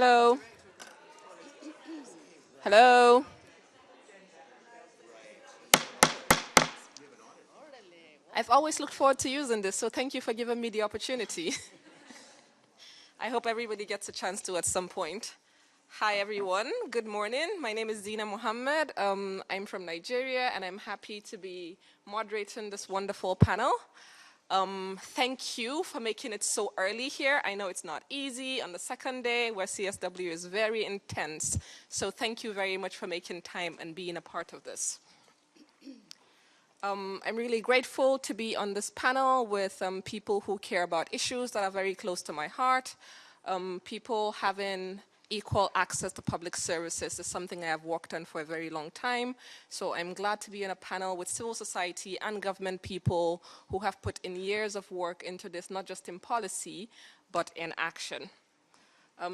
Hello. Hello. I've always looked forward to using this, so thank you for giving me the opportunity. I hope everybody gets a chance to at some point. Hi, everyone. Good morning. My name is Zina Muhammad. I'm from Nigeria, and I'm happy to be moderating this wonderful panel. Thank you for making it so early here. I know it's not easy on the second day where CSW is very intense. So thank you very much for making time and being a part of this. I'm really grateful to be on this panel with people who care about issues that are very close to my heart. People having equal access to public services is something I have worked on for a very long time. So I'm glad to be in a panel with civil society and government people who have put in years of work into this, not just in policy, but in action.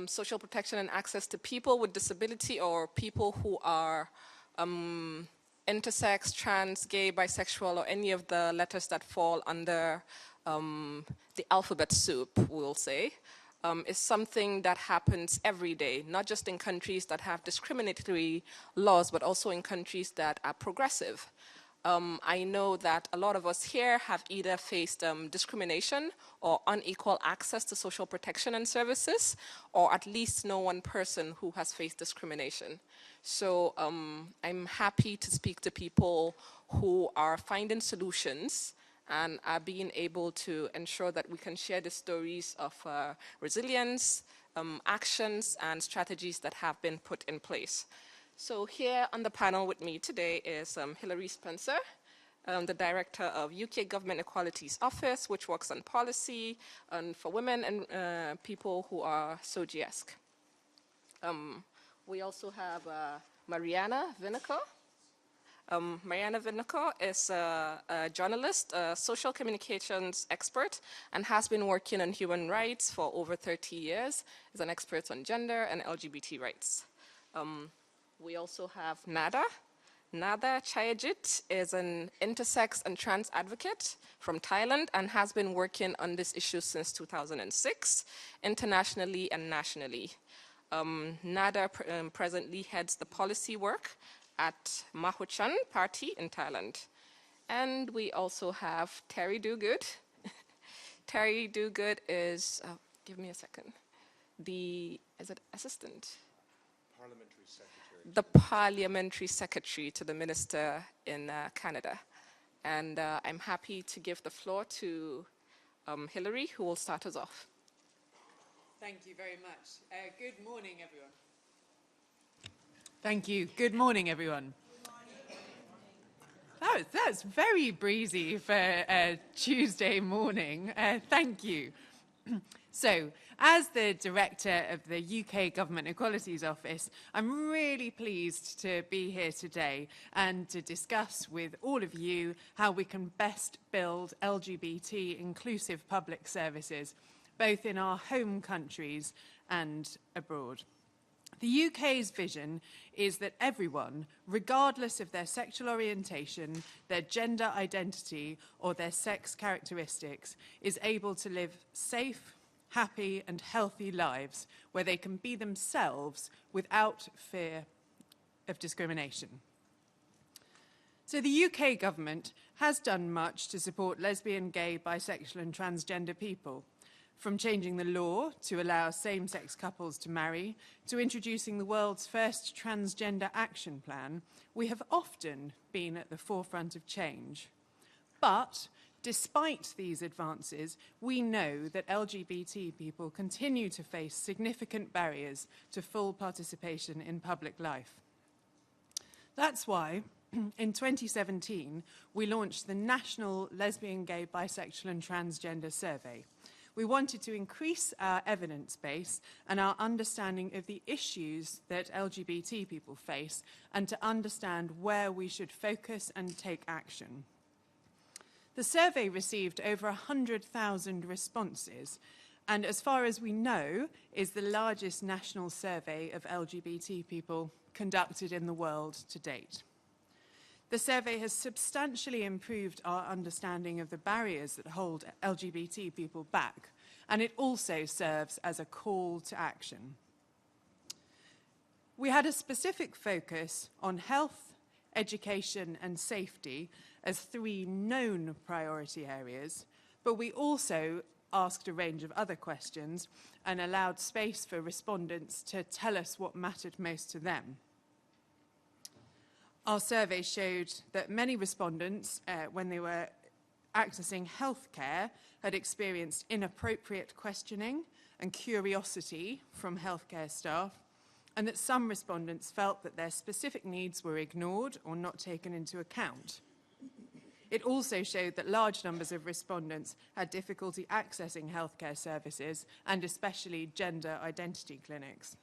Social protection and access to people with disability or people who are intersex, trans, gay, bisexual, or any of the letters that fall under the alphabet soup, we'll say, is something that happens every day, not just in countries that have discriminatory laws, but also in countries that are progressive. I know that a lot of us here have either faced discrimination or unequal access to social protection and services, or at least know one person who has faced discrimination. So I'm happy to speak to people who are finding solutions and are being able to ensure that we can share the stories of resilience, actions, and strategies that have been put in place. So here on the panel with me today is Hilary Spencer, the director of UK Government Equality's Office, which works on policy and for women and people who are SOGIESC. We also have Mariana Vinico. Mariana Vinico is a journalist, a social communications expert, and has been working on human rights for over 30 years. Is an expert on gender and LGBT rights. We also have Nada. Nada Chayajit is an intersex and trans advocate from Thailand and has been working on this issue since 2006, internationally and nationally. Nada presently heads the policy work at Mahuchan Party in Thailand. And we also have Terry Dogood. Terry Dogood is, give me a second, is it assistant? Parliamentary Secretary. The Parliamentary Secretary to the Minister in Canada. And I'm happy to give the floor to Hilary, who will start us off. Thank you very much. Good morning, everyone. Thank you. Good morning, everyone. That's very breezy for a Tuesday morning. Thank you. So, as the director of the UK Government Equalities Office, I'm really pleased to be here today and to discuss with all of you how we can best build LGBT inclusive public services, both in our home countries and abroad. The UK's vision is that everyone, regardless of their sexual orientation, their gender identity, or their sex characteristics, is able to live safe, happy, and healthy lives where they can be themselves without fear of discrimination. So the UK government has done much to support lesbian, gay, bisexual, and transgender people. From changing the law to allow same-sex couples to marry, to introducing the world's first transgender action plan, we have often been at the forefront of change. But despite these advances, we know that LGBT people continue to face significant barriers to full participation in public life. That's why, in 2017, we launched the National Lesbian, Gay, Bisexual and Transgender Survey. We wanted to increase our evidence base and our understanding of the issues that LGBT people face and to understand where we should focus and take action. The survey received over 100,000 responses and, as far as we know, is the largest national survey of LGBT people conducted in the world to date. The survey has substantially improved our understanding of the barriers that hold LGBT people back, and it also serves as a call to action. We had a specific focus on health, education and safety as 3 known priority areas, but we also asked a range of other questions and allowed space for respondents to tell us what mattered most to them. Our survey showed that many respondents, when they were accessing healthcare, had experienced inappropriate questioning and curiosity from healthcare staff, and that some respondents felt that their specific needs were ignored or not taken into account. It also showed that large numbers of respondents had difficulty accessing healthcare services, and especially gender identity clinics.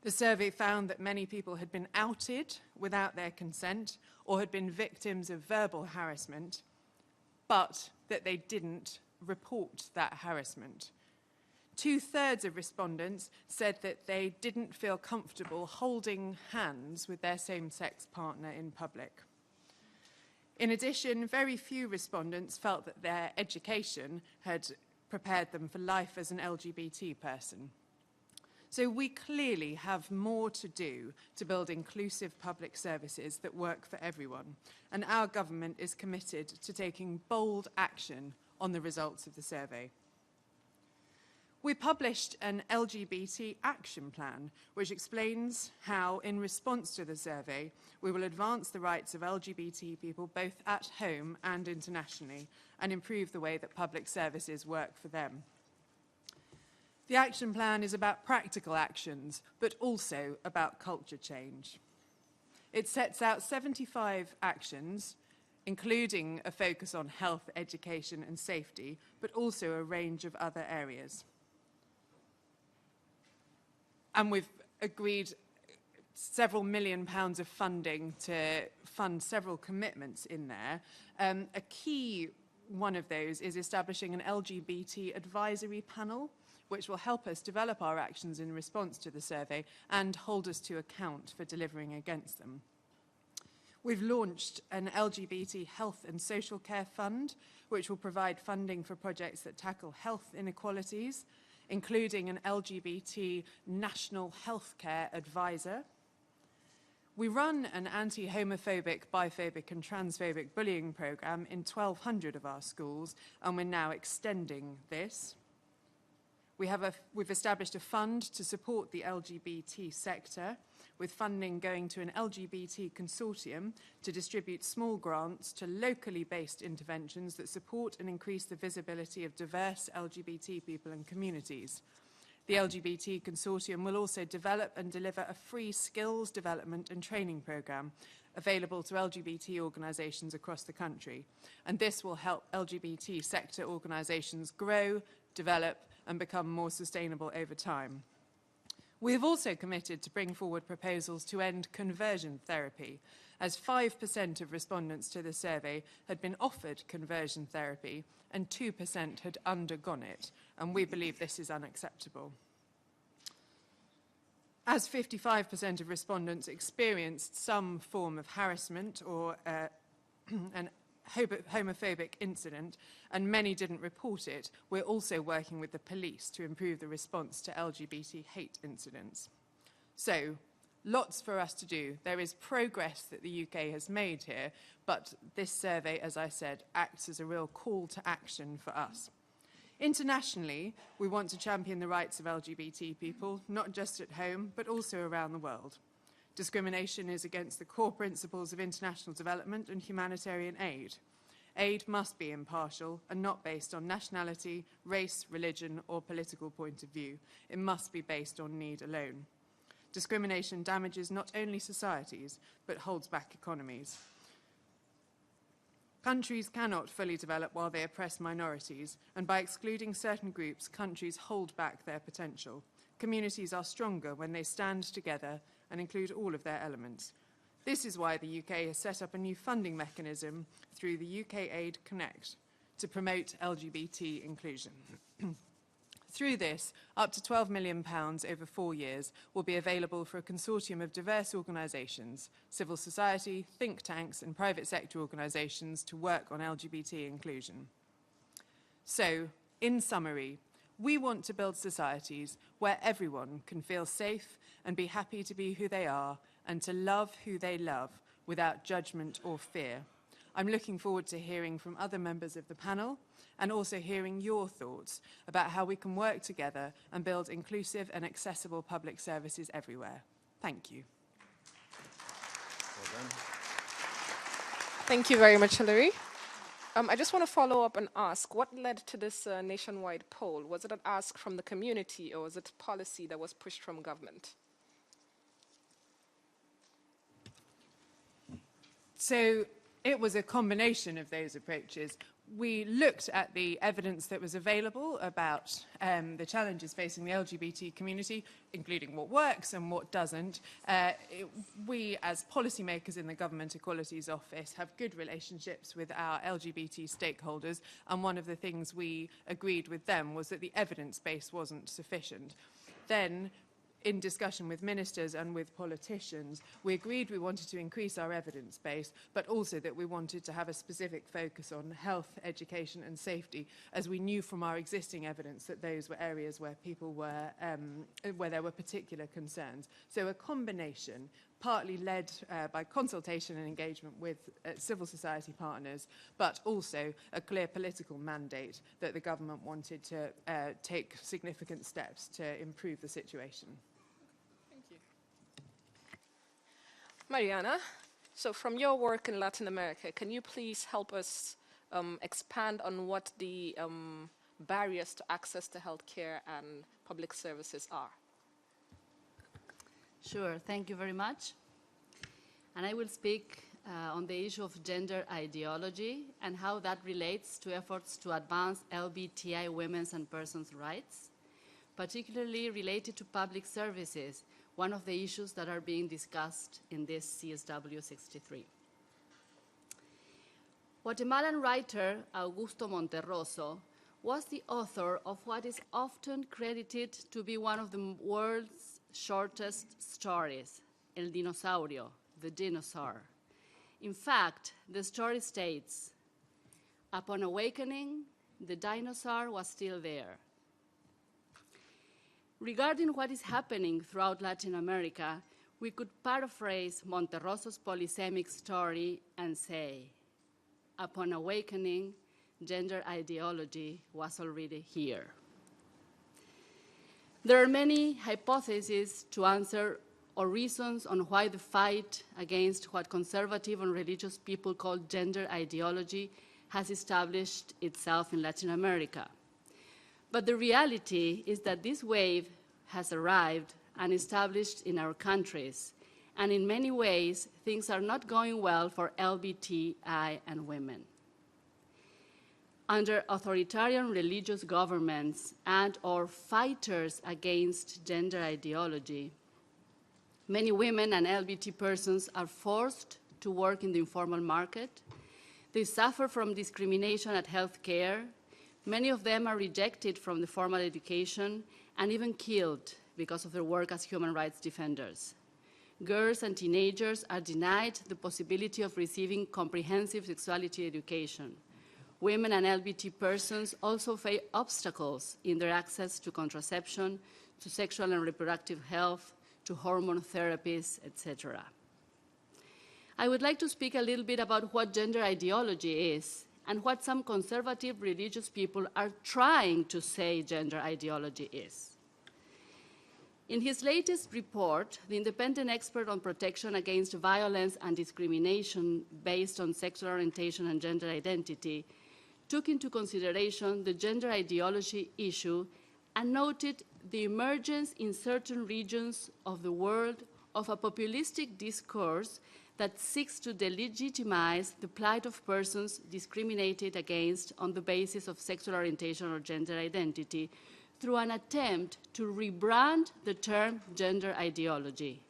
The survey found that many people had been outed without their consent or had been victims of verbal harassment, but that they didn't report that harassment. 2/3 of respondents said that they didn't feel comfortable holding hands with their same-sex partner in public. In addition, very few respondents felt that their education had prepared them for life as an LGBT person. So we clearly have more to do to build inclusive public services that work for everyone, and our government is committed to taking bold action on the results of the survey. We published an LGBT action plan, which explains how, in response to the survey, we will advance the rights of LGBT people both at home and internationally, and improve the way that public services work for them. The action plan is about practical actions, but also about culture change. It sets out 75 actions, including a focus on health, education and safety, but also a range of other areas. And we've agreed several £million of funding to fund several commitments in there. A key one of those is establishing an LGBT advisory panel, which will help us develop our actions in response to the survey and hold us to account for delivering against them. We've launched an LGBT health and social care fund, which will provide funding for projects that tackle health inequalities, including an LGBT national healthcare advisor. We run an anti-homophobic, biphobic and transphobic bullying programme in 1,200 of our schools, and we're now extending this. We've established a fund to support the LGBT sector, with funding going to an LGBT consortium to distribute small grants to locally based interventions that support and increase the visibility of diverse LGBT people and communities. The LGBT consortium will also develop and deliver a free skills development and training programme available to LGBT organisations across the country. And this will help LGBT sector organisations grow, develop and become more sustainable over time. We have also committed to bring forward proposals to end conversion therapy, as 5% of respondents to the survey had been offered conversion therapy and 2% had undergone it, and we believe this is unacceptable. As 55% of respondents experienced some form of harassment or an homophobic incident, and many didn't report it, we're also working with the police to improve the response to LGBT hate incidents. So, lots for us to do. There is progress that the UK has made here, but this survey, as I said, acts as a real call to action for us. Internationally, we want to champion the rights of LGBT people, not just at home, but also around the world. Discrimination is against the core principles of international development and humanitarian aid. Aid must be impartial and not based on nationality, race, religion, or political point of view. It must be based on need alone. Discrimination damages not only societies, but holds back economies. Countries cannot fully develop while they oppress minorities, and by excluding certain groups, countries hold back their potential. Communities are stronger when they stand together and include all of their elements. This is why the UK has set up a new funding mechanism through the UK Aid Connect to promote LGBT inclusion. Through this, up to £12 million over 4 years will be available for a consortium of diverse organisations, civil society, think tanks and private sector organisations to work on LGBT inclusion. So, in summary, we want to build societies where everyone can feel safe and be happy to be who they are and to love who they love without judgment or fear. I'm looking forward to hearing from other members of the panel and also hearing your thoughts about how we can work together and build inclusive and accessible public services everywhere. Thank you. Well done. Thank you very much, Hilary. I just want to follow up and ask, what led to this nationwide poll? Was it an ask from the community, or was it policy that was pushed from government? So it was a combination of those approaches. We looked at the evidence that was available about the challenges facing the LGBT community, including what works and what doesn't. We, as policymakers in the Government Equalities Office, have good relationships with our LGBT stakeholders, and one of the things we agreed with them was that the evidence base wasn't sufficient. Then, in discussion with ministers and with politicians, we agreed we wanted to increase our evidence base, but also that we wanted to have a specific focus on health, education and safety, as we knew from our existing evidence that those were areas where people were, where there were particular concerns. So a combination, partly led by consultation and engagement with civil society partners, but also a clear political mandate that the government wanted to take significant steps to improve the situation. Mariana, so from your work in Latin America, can you please help us expand on what the barriers to access to healthcare and public services are? Sure, thank you very much. And I will speak on the issue of gender ideology and how that relates to efforts to advance LGBTI women's and persons' rights, particularly related to public services, one of the issues that are being discussed in this CSW 63. Guatemalan writer Augusto Monterroso was the author of what is often credited to be one of the world's shortest stories, El Dinosaurio, the dinosaur. In fact, the story states, upon awakening, the dinosaur was still there. Regarding what is happening throughout Latin America, we could paraphrase Monterroso's polysemic story and say, upon awakening, gender ideology was already here. There are many hypotheses to answer or reasons on why the fight against what conservative and religious people call gender ideology has established itself in Latin America. But the reality is that this wave has arrived and established in our countries, and in many ways, things are not going well for LGBTI and women. Under authoritarian religious governments and/or fighters against gender ideology, many women and LGBT persons are forced to work in the informal market. They suffer from discrimination at health care. Many of them are rejected from the formal education and even killed because of their work as human rights defenders. Girls and teenagers are denied the possibility of receiving comprehensive sexuality education. Women and LGBT persons also face obstacles in their access to contraception, to sexual and reproductive health, to hormone therapies, etc. I would like to speak a little bit about what gender ideology is and what some conservative religious people are trying to say gender ideology is. In his latest report, the independent expert on protection against violence and discrimination based on sexual orientation and gender identity took into consideration the gender ideology issue and noted the emergence in certain regions of the world of a populistic discourse that seeks to delegitimize the plight of persons discriminated against on the basis of sexual orientation or gender identity through an attempt to rebrand the term gender ideology.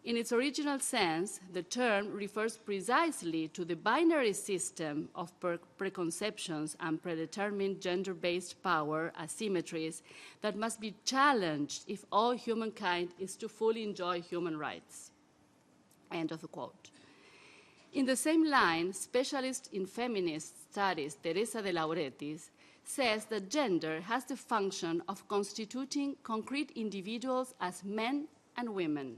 In its original sense, the term refers precisely to the binary system of preconceptions and predetermined gender-based power asymmetries that must be challenged if all humankind is to fully enjoy human rights. End of the quote. In the same line, specialist in feminist studies, Teresa de Lauretis, says that gender has the function of constituting concrete individuals as men and women.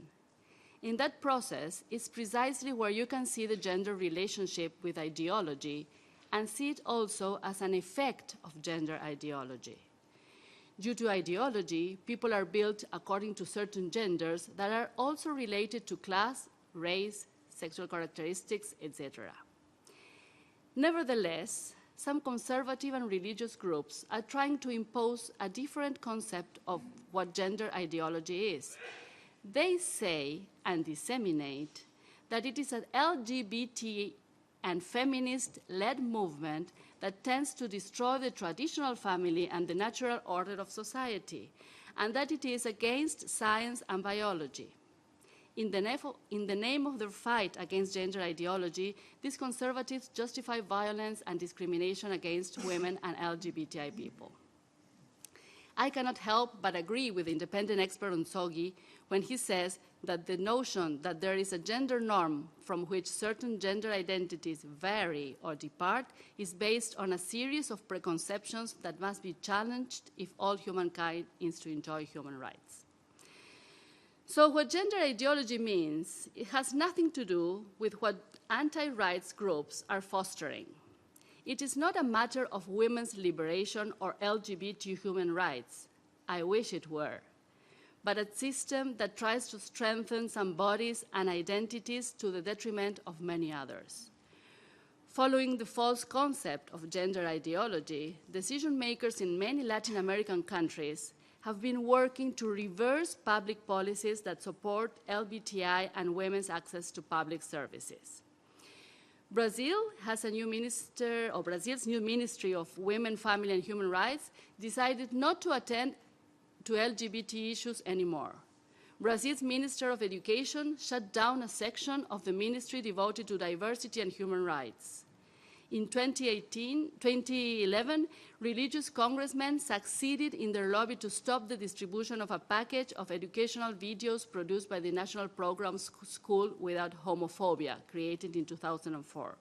In that process is precisely where you can see the gender relationship with ideology and see it also as an effect of gender ideology. Due to ideology, people are built according to certain genders that are also related to class, race, sexual characteristics, etc. Nevertheless, some conservative and religious groups are trying to impose a different concept of what gender ideology is. They say and disseminate that it is an LGBT and feminist-led movement that tends to destroy the traditional family and the natural order of society, and that it is against science and biology. In the name of their fight against gender ideology, these conservatives justify violence and discrimination against women and LGBTI people. I cannot help but agree with the independent expert Onsoghi when he says that the notion that there is a gender norm from which certain gender identities vary or depart is based on a series of preconceptions that must be challenged if all humankind is to enjoy human rights. So what gender ideology means, it has nothing to do with what anti-rights groups are fostering. It is not a matter of women's liberation or LGBT human rights. I wish it were. But a system that tries to strengthen some bodies and identities to the detriment of many others. Following the false concept of gender ideology, decision makers in many Latin American countries have been working to reverse public policies that support LGBTI and women's access to public services. Brazil has a new minister, or Brazil's new Ministry of Women, Family and Human Rights decided not to attend to LGBT issues anymore. Brazil's Minister of Education shut down a section of the ministry devoted to diversity and human rights. In 2011, religious congressmen succeeded in their lobby to stop the distribution of a package of educational videos produced by the national program School Without Homophobia, created in 2004.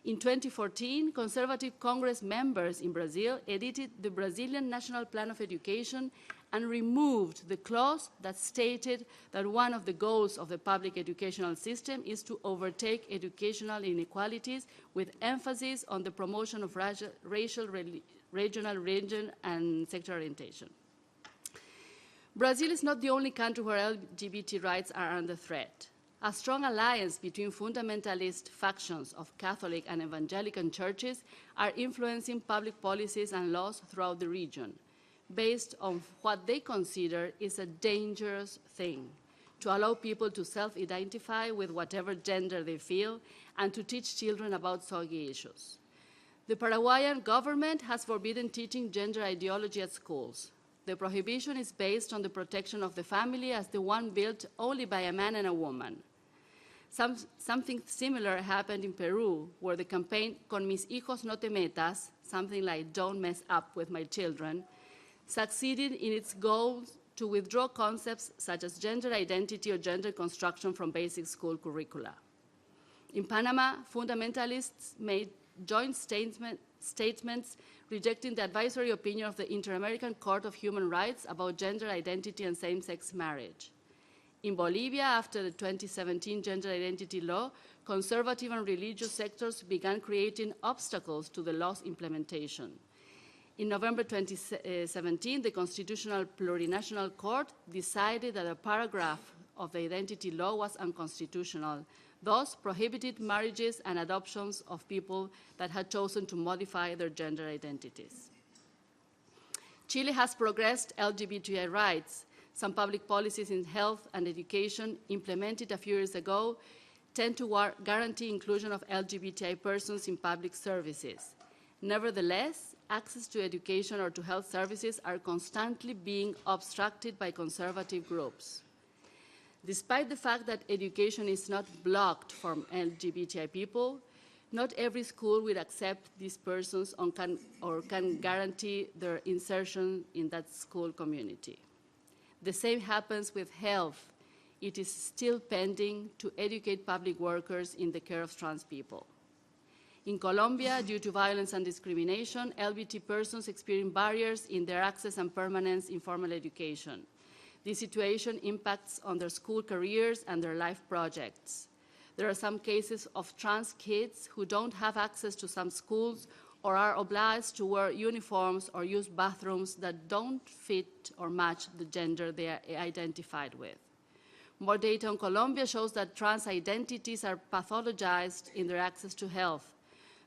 In 2014, conservative Congress members in Brazil edited the Brazilian National Plan of Education and removed the clause that stated that one of the goals of the public educational system is to overtake educational inequalities with emphasis on the promotion of racial, regional, religion, and sexual orientation. Brazil is not the only country where LGBT rights are under threat. A strong alliance between fundamentalist factions of Catholic and evangelical churches are influencing public policies and laws throughout the region, based on what they consider is a dangerous thing, to allow people to self-identify with whatever gender they feel and to teach children about soggy issues. The Paraguayan government has forbidden teaching gender ideology at schools. The prohibition is based on the protection of the family as the one built only by a man and a woman. Something similar happened in Peru, where the campaign Con mis hijos no te metas, something like don't mess up with my children, succeeded in its goal to withdraw concepts such as gender identity or gender construction from basic school curricula. In Panama, fundamentalists made joint statements rejecting the advisory opinion of the Inter-American Court of Human Rights about gender identity and same-sex marriage. In Bolivia, after the 2017 gender identity law, conservative and religious sectors began creating obstacles to the law's implementation. In November 2017, the Constitutional Plurinational Court decided that a paragraph of the identity law was unconstitutional, thus prohibited marriages and adoptions of people that had chosen to modify their gender identities. Chile has progressed LGBTI rights. Some public policies in health and education implemented a few years ago tend to guarantee inclusion of LGBTI persons in public services. Nevertheless, access to education or to health services are constantly being obstructed by conservative groups. Despite the fact that education is not blocked from LGBTI people, not every school will accept these persons or can guarantee their insertion in that school community. The same happens with health. It is still pending to educate public workers in the care of trans people. In Colombia, due to violence and discrimination, LGBT persons experience barriers in their access and permanence in formal education. This situation impacts on their school careers and their life projects. There are some cases of trans kids who don't have access to some schools or are obliged to wear uniforms or use bathrooms that don't fit or match the gender they are identified with. More data on Colombia shows that trans identities are pathologized in their access to health.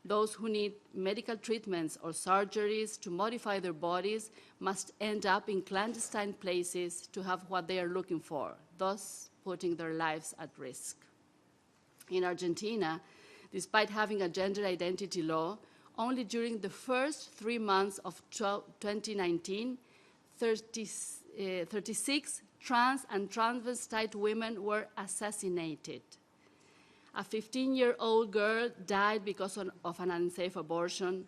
Those who need medical treatments or surgeries to modify their bodies must end up in clandestine places to have what they are looking for, thus putting their lives at risk. In Argentina, despite having a gender identity law, only during the first 3 months of 2019, 36 trans and transvestite women were assassinated. A 15-year-old girl died because of an unsafe abortion,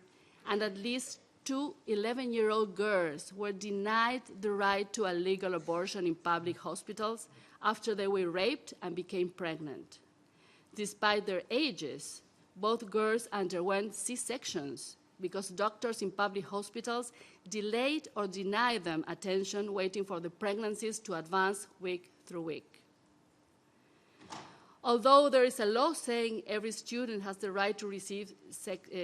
and at least 2 11-year-old girls were denied the right to a legal abortion in public hospitals after they were raped and became pregnant. Despite their ages, both girls underwent C-sections because doctors in public hospitals delayed or denied them attention, waiting for the pregnancies to advance week through week. Although there is a law saying every student has the right to receive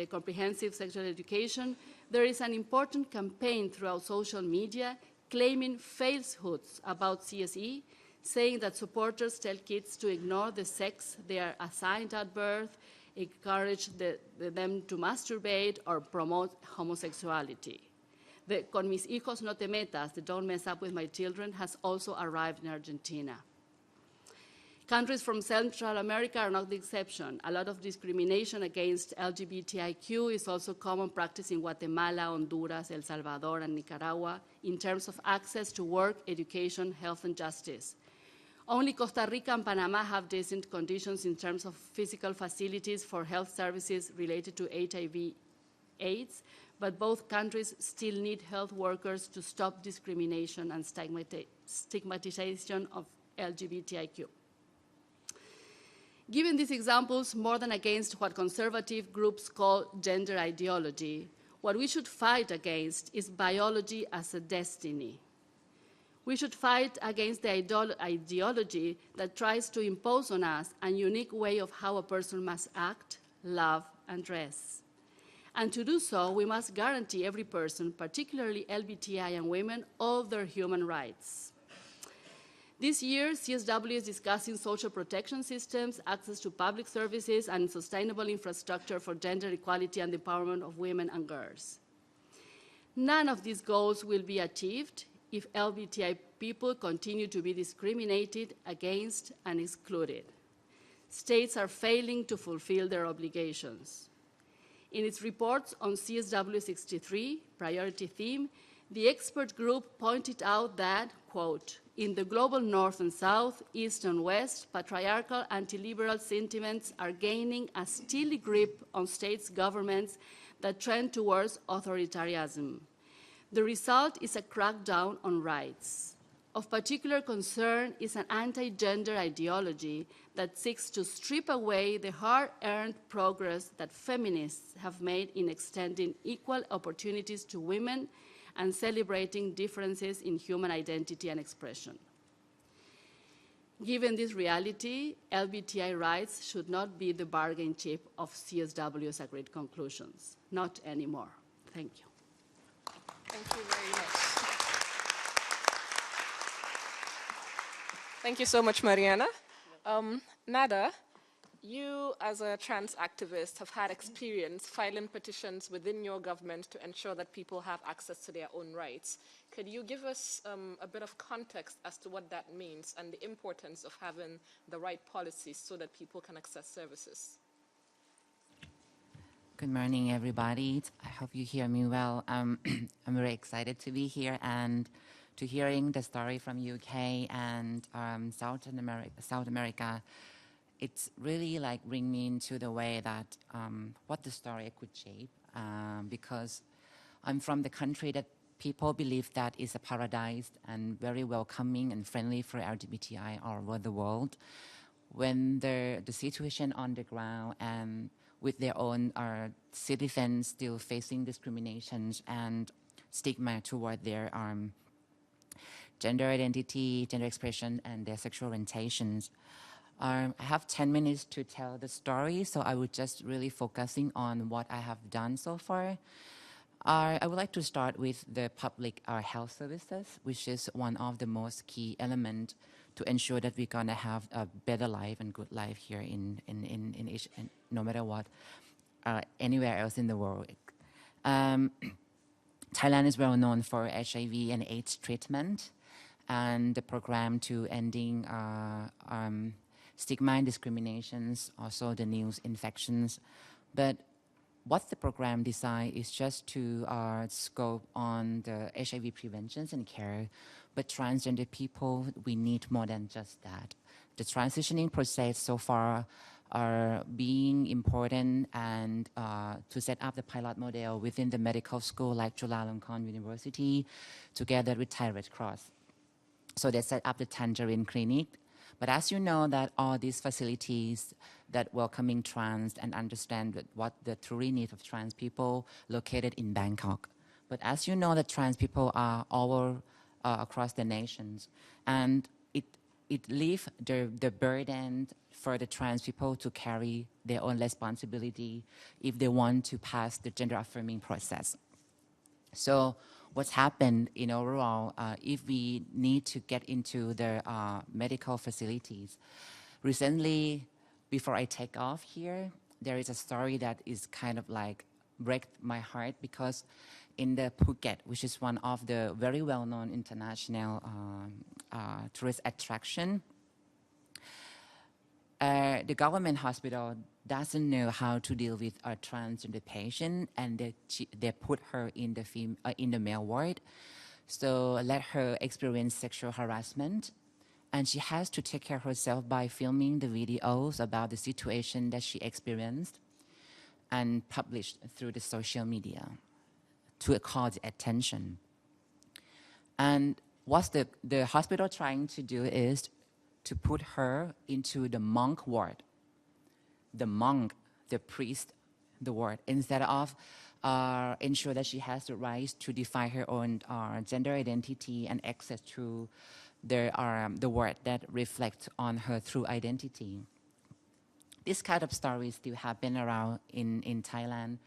comprehensive sexual education, there is an important campaign throughout social media claiming falsehoods about CSE, saying that supporters tell kids to ignore the sex they are assigned at birth, encourage them to masturbate, or promote homosexuality. The Con mis hijos no te metas, the don't mess up with my children, has also arrived in Argentina. Countries from Central America are not the exception. A lot of discrimination against LGBTIQ is also common practice in Guatemala, Honduras, El Salvador, and Nicaragua in terms of access to work, education, health, and justice. Only Costa Rica and Panama have decent conditions in terms of physical facilities for health services related to HIV/AIDS, but both countries still need health workers to stop discrimination and stigmatization of LGBTIQ. Given these examples, more than against what conservative groups call gender ideology, what we should fight against is biology as a destiny. We should fight against the ideology that tries to impose on us a unique way of how a person must act, love, and dress. And to do so, we must guarantee every person, particularly LGBTI and women, all their human rights. This year, CSW is discussing social protection systems, access to public services, and sustainable infrastructure for gender equality and empowerment of women and girls. None of these goals will be achieved if LGBTI people continue to be discriminated against and excluded. States are failing to fulfill their obligations. In its reports on CSW 63, priority theme, the expert group pointed out that, quote, in the global north and south, east and west, patriarchal anti-liberal sentiments are gaining a steely grip on states' governments that trend towards authoritarianism. The result is a crackdown on rights. Of particular concern is an anti-gender ideology that seeks to strip away the hard-earned progress that feminists have made in extending equal opportunities to women and celebrating differences in human identity and expression. Given this reality, LGBTI rights should not be the bargain chip of CSW's agreed conclusions. Not anymore. Thank you. Thank you very much. Thank you so much, Mariana. Nada, you as a trans activist have had experience filing petitions within your government to ensure that people have access to their own rights. Could you give us a bit of context as to what that means and the importance of having the right policies so that people can access services? Good morning, everybody. I hope you hear me well. I'm very excited to be here and to hearing the story from UK and South America. It's really like bring me into the way that what the story could shape, because I'm from the country that people believe that is a paradise and very welcoming and friendly for LGBTI all over the world. When the situation on the ground and with their own citizens still facing discriminations and stigma toward their gender identity, gender expression, and their sexual orientations. I have 10 minutes to tell the story, so I would just really focusing on what I have done so far. I would like to start with the public health services, which is one of the most key elements to ensure that we're going to have a better life and good life here in no matter what, anywhere else in the world. Thailand is well known for HIV and AIDS treatment and the program to ending stigma and discriminations, also the news infections. But what the program designed is just to scope on the HIV prevention and care, but transgender people, we need more than just that. The transitioning process so far are being important and to set up the pilot model within the medical school like Chulalongkorn University together with Thai Red Cross. So they set up the Tangerine Clinic. But as you know that all these facilities that welcoming trans and understand what the true needs of trans people located in Bangkok. But as you know that trans people are all across the nations, and it leaves the burden for the trans people to carry their own responsibility if they want to pass the gender affirming process. So what's happened in overall, if we need to get into the medical facilities, recently, before I take off here, there is a story that is kind of like break my heart because in the Phuket, which is one of the very well-known international tourist attraction, the government hospital doesn't know how to deal with a transgender patient, and they put her in the male ward, so let her experience sexual harassment, and she has to take care of herself by filming the videos about the situation that she experienced and published through the social media to call the attention. And what the hospital trying to do is to put her into the monk ward, the monk, the priest, the ward, instead of ensure that she has the right to define her own gender identity and access to the word that reflects on her true identity. This kind of stories still happen around in Thailand,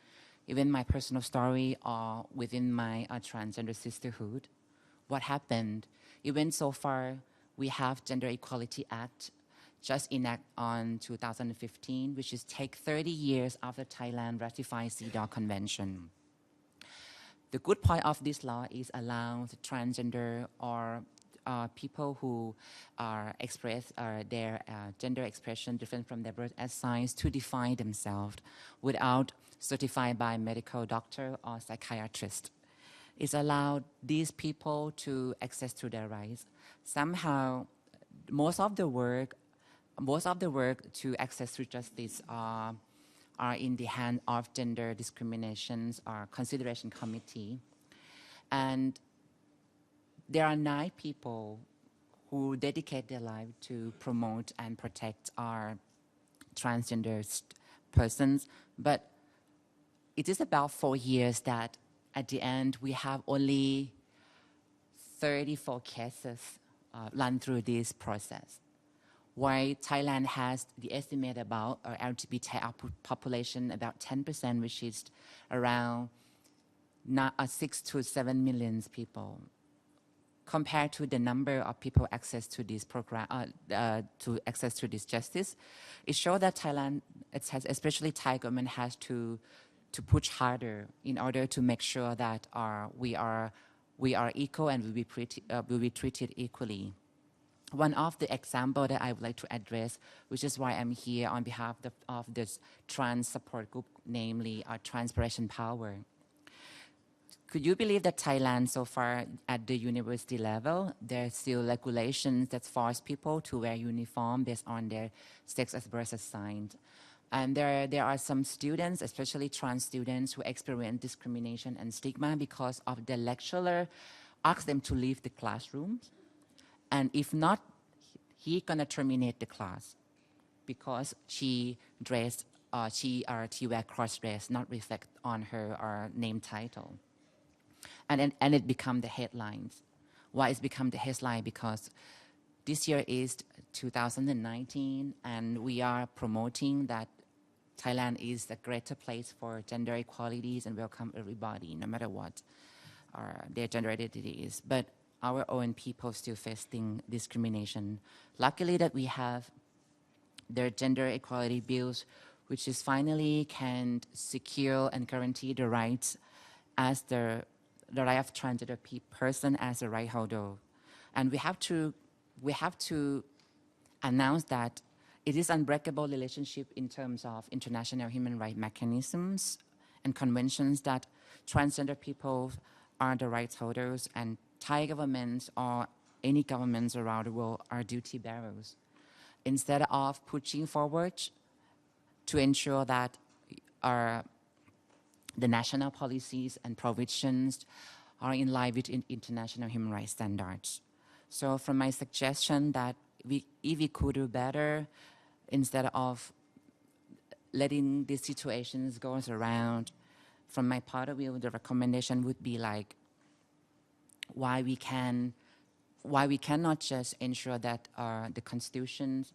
even my personal story or within my transgender sisterhood. What happened? Even so far, we have Gender Equality Act just enacted on 2015, which is take 30 years after Thailand ratified CEDAW Convention. The good point of this law is allow the transgender or people who express their gender expression different from their birth signs to define themselves without certified by medical doctor or psychiatrist. It's allowed these people to access to their rights. Somehow, most of the work to access to justice are in the hand of gender discriminations or consideration committee. And there are 9 people who dedicate their life to promote and protect our transgender persons. But it is about 4 years that at the end we have only 34 cases run through this process. While Thailand has the estimate about our LGBT population about 10%, which is around 6 to 7 million people. Compared to the number of people access to this program, to access to this justice, it shows that Thailand, especially Thai government, has to push harder in order to make sure that we are equal and will be treated equally. One of the examples that I would like to address, which is why I'm here on behalf of this trans support group, namely Transpiration Power. Could you believe that Thailand, so far at the university level, there's still regulations that force people to wear uniform based on their sex as birth assigned? And there are some students, especially trans students, who experience discrimination and stigma because of the lecturer asks them to leave the classroom. And if not, he's gonna terminate the class because she dressed, she wear cross dress, not reflect on her name title. And it become the headlines. why it's become the headline, because this year is 2019, and we are promoting that Thailand is a greater place for gender equalities and welcome everybody, no matter what their gender identity is. But our own people still facing discrimination. Luckily that we have their gender equality bills, which is finally can secure and guarantee the rights as the right of transgender person as a right holder. And we have to announce that it is unbreakable relationship in terms of international human rights mechanisms and conventions that transgender people are the rights holders, and Thai governments or any governments around the world are duty bearers. Instead of pushing forward to ensure that the national policies and provisions are in line with international human rights standards. So from my suggestion that if we could do better, instead of letting these situations go around, from my point of view, the recommendation would be like why we cannot just ensure that the Constitution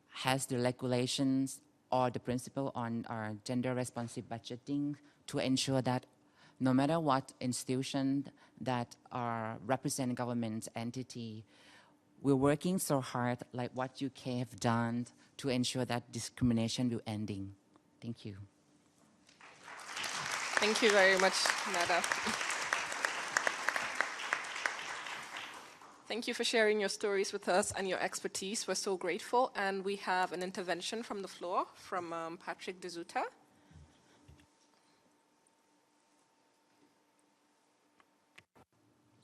has the regulations or the principle on gender responsive budgeting to ensure that no matter what institution that represent government entity, we're working so hard like what UK have done to ensure that discrimination will ending. Thank you. Thank you very much, Nada. Thank you for sharing your stories with us and your expertise. We're so grateful. And we have an intervention from the floor from Patrick De Zuta.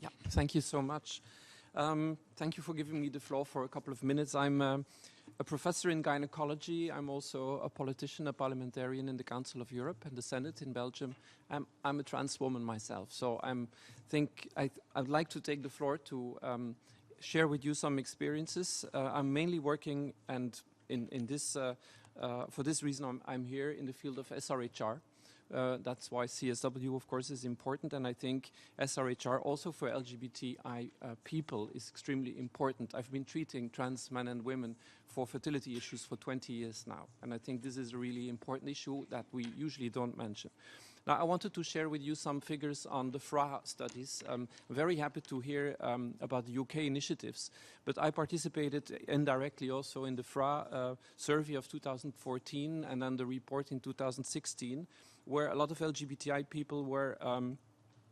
Yeah, thank you so much. Thank you for giving me the floor for a couple of minutes. I'm a professor in gynecology. I'm also a politician, a parliamentarian in the Council of Europe and the Senate in Belgium. I'm a trans woman myself, so I'd like to take the floor to share with you some experiences. I'm mainly working, and in this for this reason I'm here in the field of SRHR. That's why CSW, of course, is important, and I think SRHR also for LGBTI people is extremely important. I've been treating trans men and women for fertility issues for 20 years now, and I think this is a really important issue that we usually don't mention. Now, I wanted to share with you some figures on the FRA studies. I'm very happy to hear about the UK initiatives, but I participated indirectly also in the FRA survey of 2014 and then the report in 2016, where a lot of LGBTI people were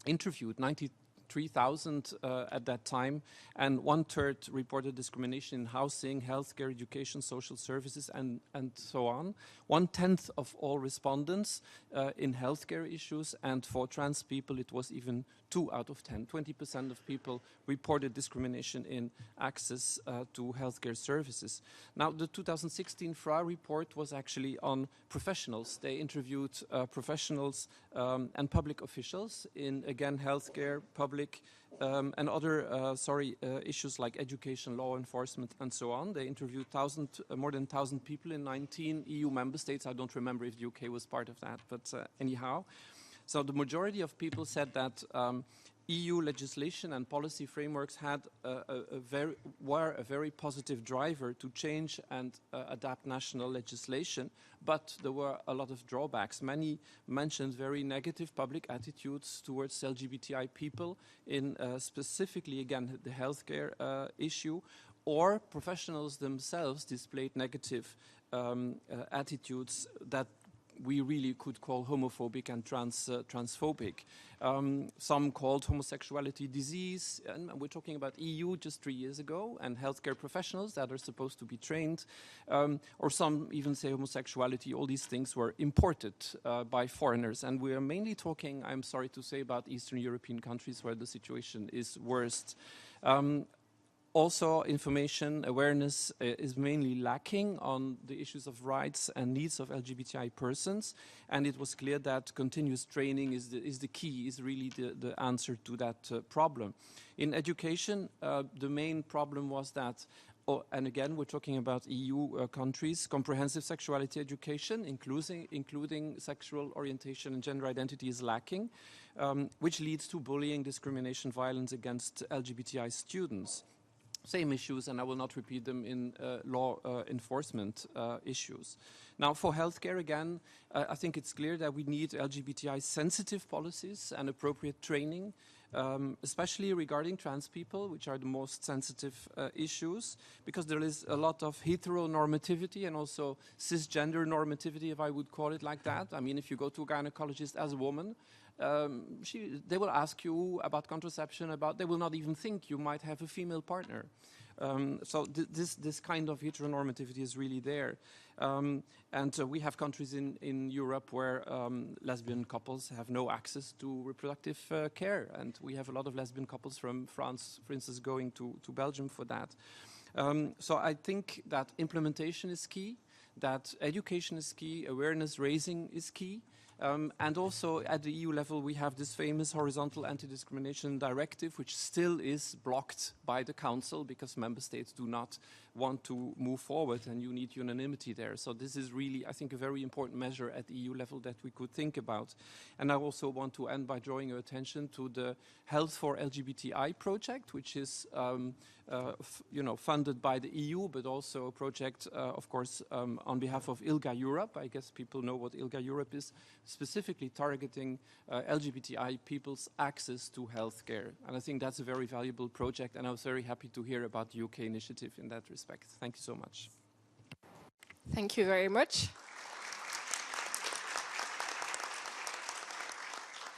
interviewed, 93,000 at that time, and 1/3 reported discrimination in housing, healthcare, education, social services, and so on. 1/10 of all respondents in healthcare issues, and for trans people it was even 2 out of 10. 20% of people reported discrimination in access to healthcare services. Now, the 2016 FRA report was actually on professionals. They interviewed professionals and public officials in, again, healthcare, public, and other issues like education, law enforcement, and so on. They interviewed more than 1,000 people in 19 EU member states. I don't remember if the UK was part of that, but anyhow. So the majority of people said that EU legislation and policy frameworks were a very positive driver to change and adapt national legislation, but there were a lot of drawbacks. Many mentioned very negative public attitudes towards LGBTI people in specifically, again, the healthcare issue, or professionals themselves displayed negative attitudes that we really could call homophobic and transphobic. Some called homosexuality disease, and we're talking about EU just 3 years ago, and healthcare professionals that are supposed to be trained, or some even say homosexuality. All these things were imported by foreigners, and we are mainly talking, I'm sorry to say, about Eastern European countries where the situation is worst. Also, information awareness is mainly lacking on the issues of rights and needs of LGBTI persons, and it was clear that continuous training is the key, is really the answer to that problem. In education, the main problem was that and again, we're talking about EU countries, comprehensive sexuality education, including sexual orientation and gender identity, is lacking, which leads to bullying, discrimination, violence against LGBTI students. Same issues, and I will not repeat them in law enforcement issues. Now, for healthcare, again, I think it's clear that we need LGBTI-sensitive policies and appropriate training, especially regarding trans people, which are the most sensitive issues, because there is a lot of heteronormativity and also cisgender normativity, if I would call it like that. I mean, if you go to a gynecologist as a woman, they will ask you about contraception, they will not even think you might have a female partner. So this kind of heteronormativity is really there. We have countries in Europe where lesbian couples have no access to reproductive care. And we have a lot of lesbian couples from France, for instance, going to Belgium for that. So I think that implementation is key, that education is key, awareness raising is key. And also at the EU level, we have this famous horizontal anti-discrimination directive, which still is blocked by the Council because member states do not want to move forward, and you need unanimity there. So this is really, I think, a very important measure at the EU level that we could think about. And I also want to end by drawing your attention to the Health for LGBTI project, which is funded by the EU, but also a project, of course, on behalf of ILGA Europe. I guess people know what ILGA Europe is, specifically targeting LGBTI people's access to healthcare. And I think that's a very valuable project, and I was very happy to hear about the UK initiative in that respect. Thank you so much. Thank you very much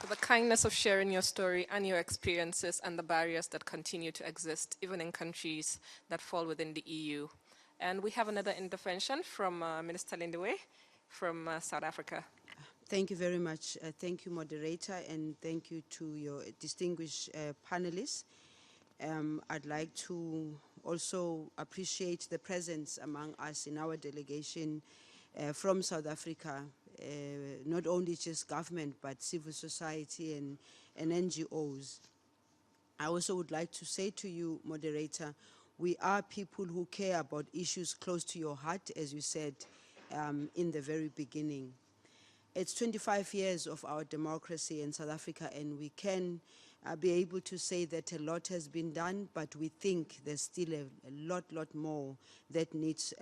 for the kindness of sharing your story and your experiences and the barriers that continue to exist, even in countries that fall within the EU. And we have another intervention from Minister Lindewe from South Africa. Thank you very much. Thank you, moderator, and thank you to your distinguished panelists. I'd like to also appreciate the presence among us in our delegation from South Africa, not only just government, but civil society and NGOs. I also would like to say to you, moderator, we are people who care about issues close to your heart, as you said in the very beginning. It's 25 years of our democracy in South Africa, and we can be able to say that a lot has been done, but we think there's still a lot more that needs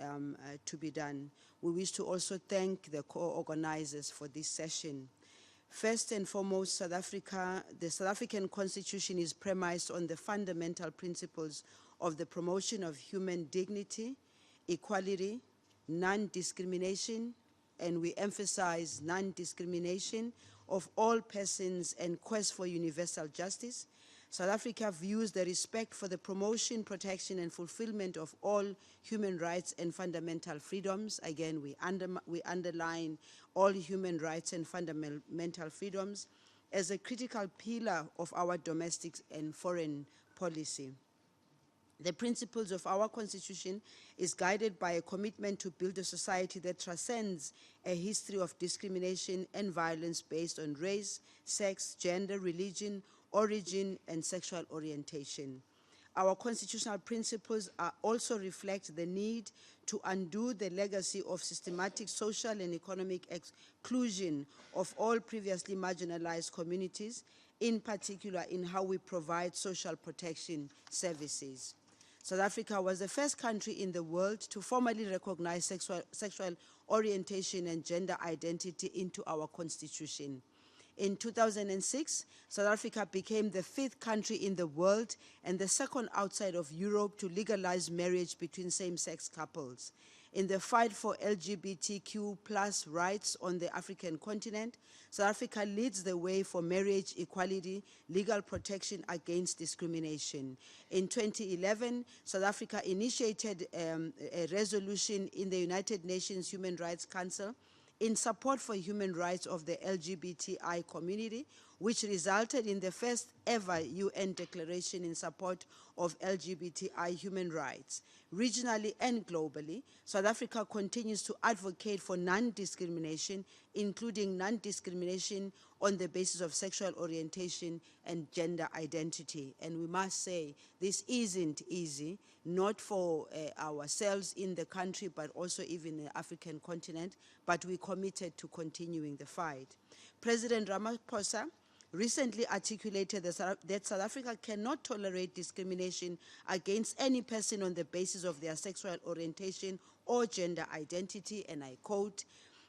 to be done. We wish to also thank the co-organizers for this session. First and foremost, the South African Constitution is premised on the fundamental principles of the promotion of human dignity, equality, non-discrimination, and we emphasize non-discrimination of all persons and quest for universal justice. South Africa views the respect for the promotion, protection, and fulfillment of all human rights and fundamental freedoms. Again, we underline all human rights and fundamental freedoms as a critical pillar of our domestic and foreign policy. The principles of our Constitution is guided by a commitment to build a society that transcends a history of discrimination and violence based on race, sex, gender, religion, origin, and sexual orientation. Our constitutional principles also reflect the need to undo the legacy of systematic social and economic exclusion of all previously marginalized communities, in particular in how we provide social protection services. South Africa was the first country in the world to formally recognize sexual orientation and gender identity into our constitution. In 2006, South Africa became the 5th country in the world and the 2nd outside of Europe to legalize marriage between same-sex couples. In the fight for LGBTQ+ rights on the African continent, South Africa leads the way for marriage equality, legal protection against discrimination. In 2011, South Africa initiated a resolution in the United Nations Human Rights Council in support for human rights of the LGBTI community, which resulted in the first ever UN declaration in support of LGBTI human rights. Regionally and globally, South Africa continues to advocate for non-discrimination, including non-discrimination on the basis of sexual orientation and gender identity. And we must say, this isn't easy, not for ourselves in the country, but also even the African continent, but we're committed to continuing the fight. President Ramaphosa recently articulated that South Africa cannot tolerate discrimination against any person on the basis of their sexual orientation or gender identity, and I quote,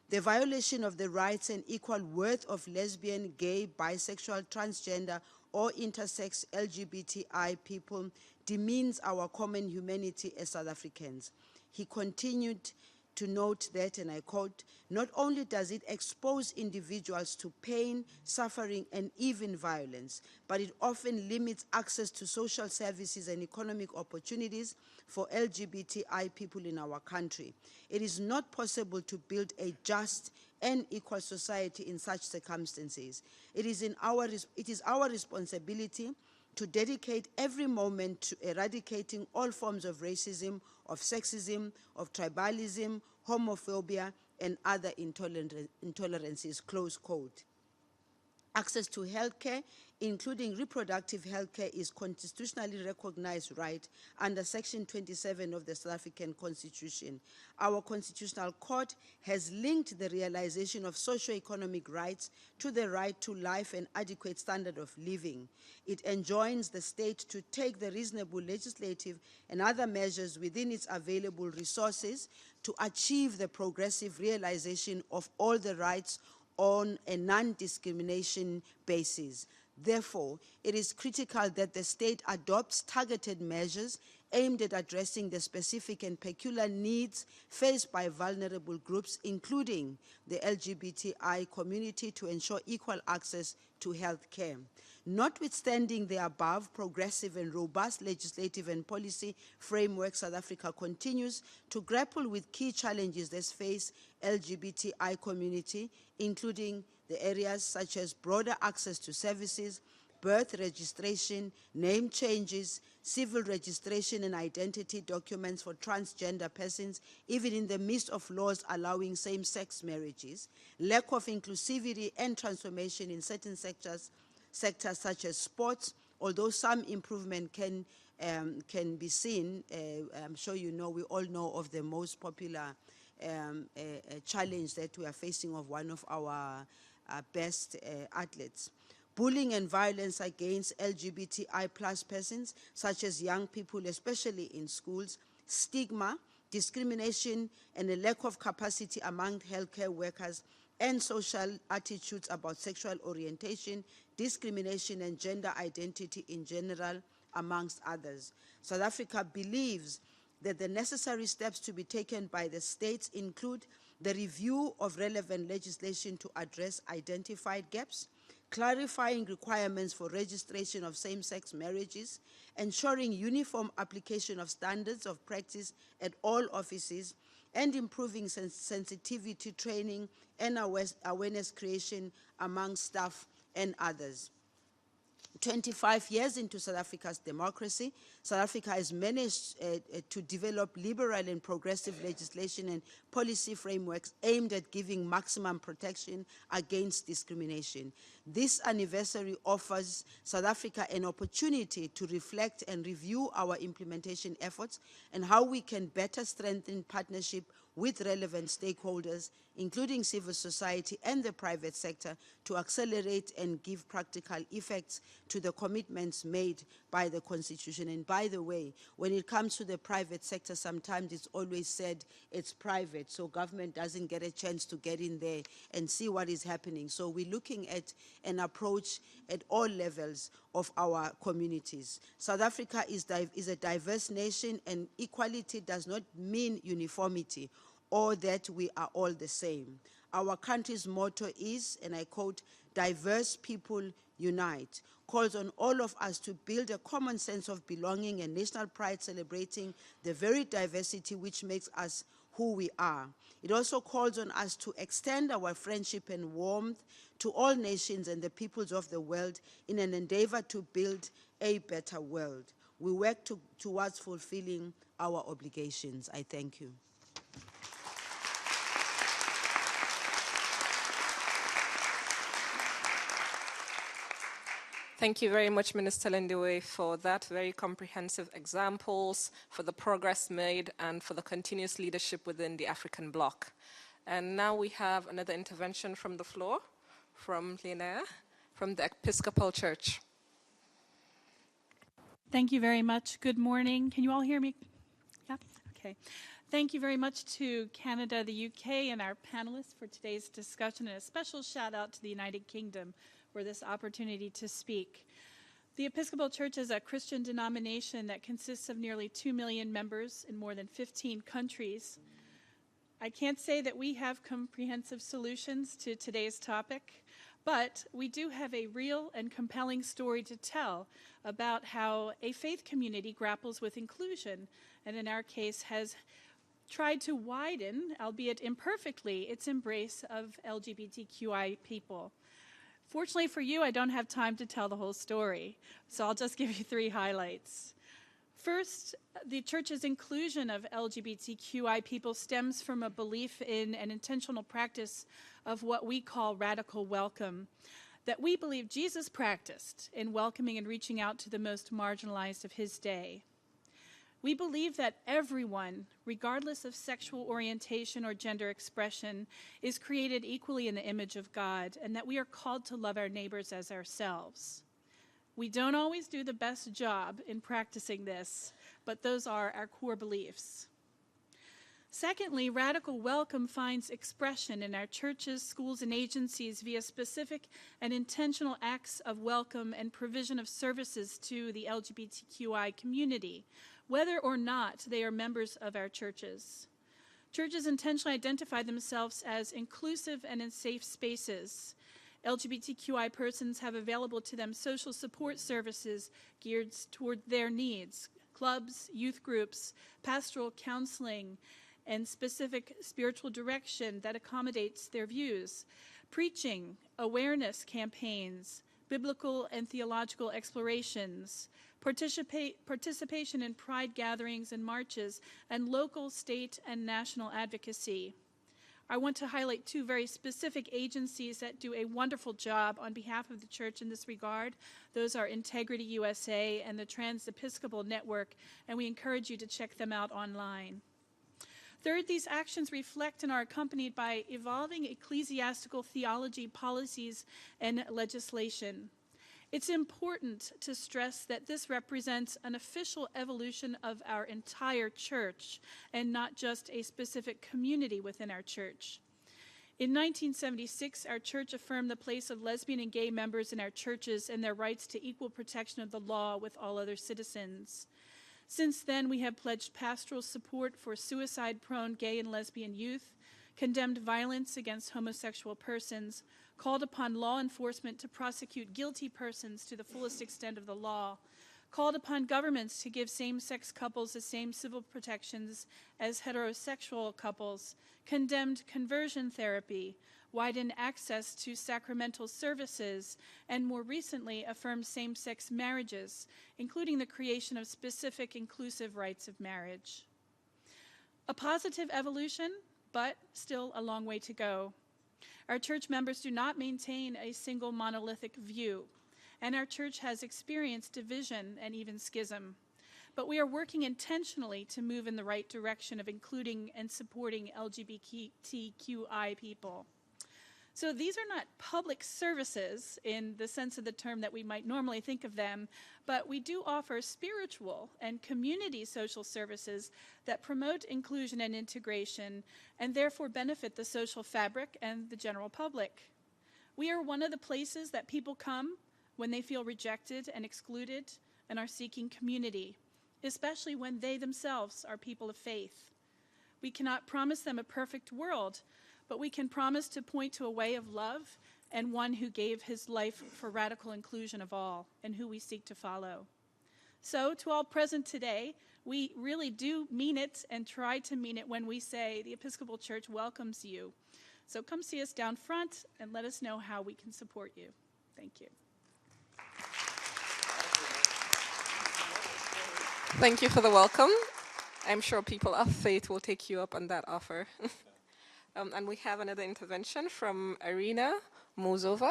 "The violation of the rights and equal worth of lesbian, gay, bisexual, transgender, or intersex LGBTI people demeans our common humanity as South Africans." He continued to note that, and I quote, "Not only does it expose individuals to pain, suffering, and even violence, but it often limits access to social services and economic opportunities for LGBTI people in our country. It is not possible to build a just and equal society in such circumstances. It is our responsibility to dedicate every moment to eradicating all forms of racism, of sexism, of tribalism, homophobia, and other intolerances," close quote. Access to healthcare, including reproductive healthcare, is constitutionally recognized right under Section 27 of the South African Constitution. Our Constitutional Court has linked the realization of socio-economic rights to the right to life and adequate standard of living. It enjoins the state to take the reasonable legislative and other measures within its available resources to achieve the progressive realization of all the rights on a non-discrimination basis. Therefore, it is critical that the state adopts targeted measures aimed at addressing the specific and peculiar needs faced by vulnerable groups, including the LGBTI community, to ensure equal access to health care. Notwithstanding the above progressive and robust legislative and policy framework, South Africa continues to grapple with key challenges that face LGBTI community, including the areas such as broader access to services, birth registration, name changes, civil registration and identity documents for transgender persons, even in the midst of laws allowing same-sex marriages, lack of inclusivity and transformation in certain sectors such as sports, although some improvement can be seen. I'm sure you know, we all know of the most popular challenge that we are facing of one of our best athletes. Bullying and violence against LGBTI plus persons, such as young people, especially in schools, stigma, discrimination, and a lack of capacity among healthcare workers, and social attitudes about sexual orientation, discrimination, and gender identity in general, amongst others. South Africa believes that the necessary steps to be taken by the states include the review of relevant legislation to address identified gaps, clarifying requirements for registration of same-sex marriages, ensuring uniform application of standards of practice at all offices, and improving sensitivity training and awareness creation among staff and others. 25 years into South Africa's democracy, South Africa has managed to develop liberal and progressive legislation and policy frameworks aimed at giving maximum protection against discrimination. This anniversary offers South Africa an opportunity to reflect and review our implementation efforts and how we can better strengthen partnership with relevant stakeholders, including civil society and the private sector, to accelerate and give practical effects to the commitments made by the Constitution. And by the way, when it comes to the private sector, sometimes it's always said it's private, so government doesn't get a chance to get in there and see what is happening. So we're looking at an approach at all levels of our communities. South Africa is a diverse nation, and equality does not mean uniformity or that we are all the same. Our country's motto is, and I quote, "Diverse people unite," calls on all of us to build a common sense of belonging and national pride, celebrating the very diversity which makes us who we are. It also calls on us to extend our friendship and warmth to all nations and the peoples of the world in an endeavor to build a better world. We work towards fulfilling our obligations. I thank you. Thank you very much, Minister Lindiwe, for that very comprehensive examples, for the progress made, and for the continuous leadership within the African bloc. And now we have another intervention from the floor, from Linnea, from the Episcopal Church. Thank you very much. Good morning. Can you all hear me? Yeah? Okay. Thank you very much to Canada, the UK, and our panelists for today's discussion, and a special shout out to the United Kingdom for this opportunity to speak. The Episcopal Church is a Christian denomination that consists of nearly 2 million members in more than 15 countries. I can't say that we have comprehensive solutions to today's topic, but we do have a real and compelling story to tell about how a faith community grapples with inclusion, and in our case has tried to widen, albeit imperfectly, its embrace of LGBTQI people. Fortunately for you, I don't have time to tell the whole story, so I'll just give you 3 highlights. First, the Church's inclusion of LGBTQI people stems from a belief in an intentional practice of what we call radical welcome, that we believe Jesus practiced in welcoming and reaching out to the most marginalized of his day. We believe that everyone, regardless of sexual orientation or gender expression, is created equally in the image of God, and that we are called to love our neighbors as ourselves. We don't always do the best job in practicing this, but those are our core beliefs. Secondly, radical welcome finds expression in our churches, schools, and agencies via specific and intentional acts of welcome and provision of services to the LGBTQI community, whether or not they are members of our churches. Churches intentionally identify themselves as inclusive and in safe spaces. LGBTQI persons have available to them social support services geared toward their needs, clubs, youth groups, pastoral counseling, and specific spiritual direction that accommodates their views, preaching, awareness campaigns, biblical and theological explorations, participation in pride gatherings and marches, and local, state, and national advocacy. I want to highlight 2 very specific agencies that do a wonderful job on behalf of the Church in this regard. Those are Integrity USA and the Trans-Episcopal Network, and we encourage you to check them out online. Third, these actions reflect and are accompanied by evolving ecclesiastical theology, policies, and legislation. It's important to stress that this represents an official evolution of our entire church and not just a specific community within our church. In 1976, our church affirmed the place of lesbian and gay members in our churches and their rights to equal protection of the law with all other citizens. Since then, we have pledged pastoral support for suicide-prone gay and lesbian youth, condemned violence against homosexual persons, called upon law enforcement to prosecute guilty persons to the fullest extent of the law, called upon governments to give same-sex couples the same civil protections as heterosexual couples, condemned conversion therapy, widened access to sacramental services, and more recently affirmed same-sex marriages, including the creation of specific inclusive rights of marriage. A positive evolution, but still a long way to go. Our church members do not maintain a single monolithic view, and our church has experienced division and even schism. But we are working intentionally to move in the right direction of including and supporting LGBTQI people. So these are not public services in the sense of the term that we might normally think of them, but we do offer spiritual and community social services that promote inclusion and integration and therefore benefit the social fabric and the general public. We are one of the places that people come when they feel rejected and excluded and are seeking community, especially when they themselves are people of faith. We cannot promise them a perfect world, but we can promise to point to a way of love and one who gave his life for radical inclusion of all and who we seek to follow. So to all present today, we really do mean it and try to mean it when we say the Episcopal Church welcomes you. So come see us down front and let us know how we can support you. Thank you. Thank you for the welcome. I'm sure people of faith will take you up on that offer. And we have another intervention from Irina Mozova.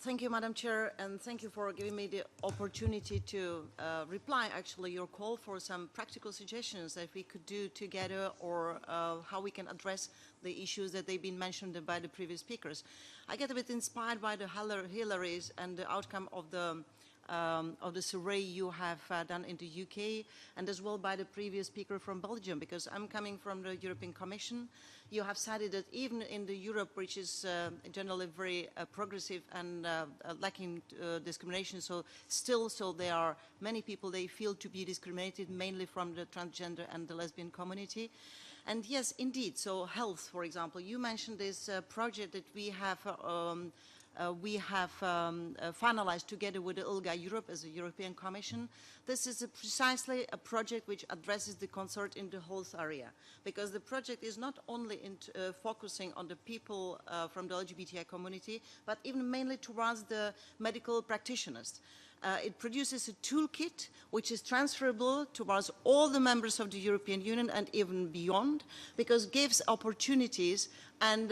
Thank you, Madam Chair, and thank you for giving me the opportunity to reply, actually, your call for some practical suggestions that we could do together, or how we can address the issues that they've been mentioned by the previous speakers. I get a bit inspired by the Hillary's and the outcome of the survey you have done in the UK, and as well by the previous speaker from Belgium, because I'm coming from the European Commission. You have cited that even in the Europe, which is generally very progressive and lacking discrimination, so there are many people they feel to be discriminated, mainly from the transgender and the lesbian community. And yes, indeed, so health, for example, you mentioned this project that we have finalized together with the ILGA Europe as a European Commission. This is precisely a project which addresses the concern in the health area, because the project is not only focusing on the people from the LGBTI community, but even mainly towards the medical practitioners. It produces a toolkit which is transferable towards all the members of the European Union and even beyond, because it gives opportunities and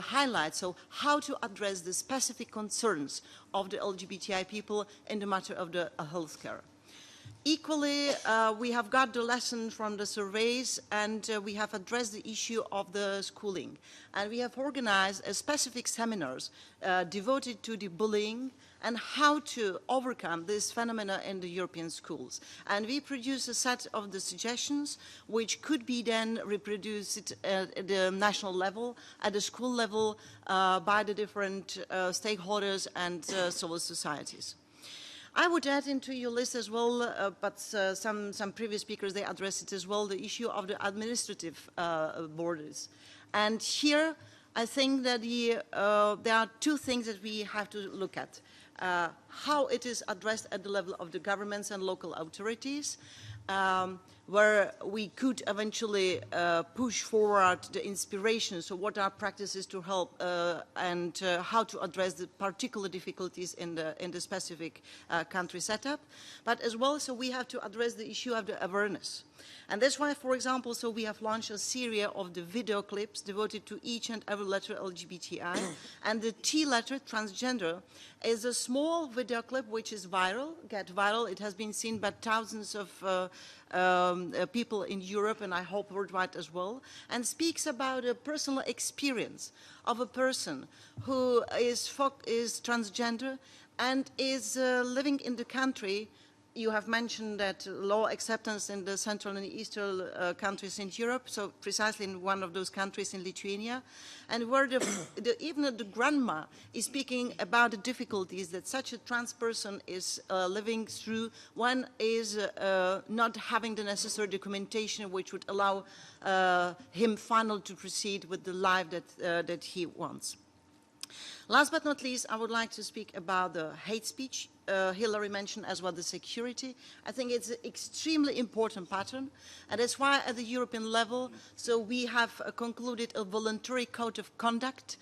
highlights so how to address the specific concerns of the LGBTI people in the matter of the healthcare. Equally, we have got the lesson from the surveys, and we have addressed the issue of the schooling. And we have organized specific seminars devoted to the bullying and how to overcome this phenomena in the European schools. And we produce a set of the suggestions which could be then reproduced at the national level, at the school level, by the different stakeholders and civil societies. I would add into your list as well, but some previous speakers, they addressed it as well, the issue of the administrative borders. And here, I think that there are two things that we have to look at. How it is addressed at the level of the governments and local authorities, where we could eventually push forward the inspiration, so what are practices to help and how to address the particular difficulties in the specific country setup. But as well, so we have to address the issue of the awareness. And that's why, for example, so we have launched a series of the video clips devoted to each and every letter LGBTI. And the T letter, transgender, is a small video clip which is get viral. It has been seen by thousands of people in Europe, and I hope worldwide as well, and speaks about a personal experience of a person who is transgender and is living in the country. You have mentioned that low acceptance in the Central and Eastern countries in Europe, so precisely in one of those countries in Lithuania, and where even the grandma is speaking about the difficulties that such a trans person is living through. One is not having the necessary documentation which would allow him finally to proceed with the life that he wants. Last but not least, I would like to speak about the hate speech. Hillary mentioned as well the security. I think it's an extremely important pattern, and that's why at the European level, so we have concluded a voluntary code of conduct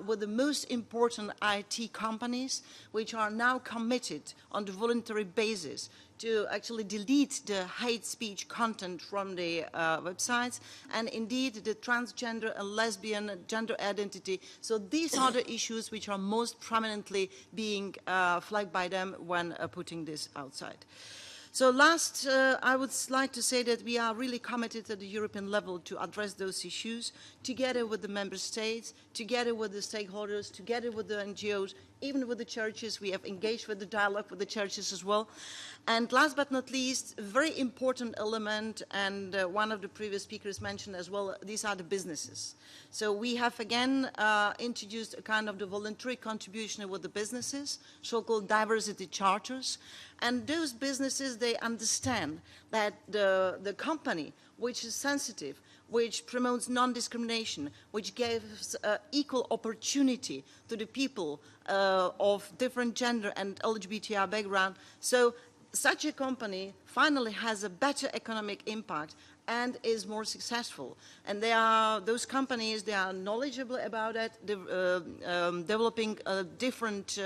with the most important IT companies, which are now committed on the voluntary basis to actually delete the hate speech content from the websites, and indeed the transgender and lesbian gender identity. So these are the issues which are most prominently being flagged by them when putting this outside. So last, I would like to say that we are really committed at the European level to address those issues together with the member states, together with the stakeholders, together with the NGOs, even with the churches. We have engaged with the dialogue with the churches as well. And last but not least, a very important element, and one of the previous speakers mentioned as well, these are the businesses. So we have again introduced a kind of the voluntary contribution with the businesses, so-called diversity charters. And those businesses, they understand that the company which is sensitive, which promotes non-discrimination, which gives equal opportunity to the people of different gender and LGBTI background. So such a company finally has a better economic impact and is more successful. And those companies, they are knowledgeable about it, developing different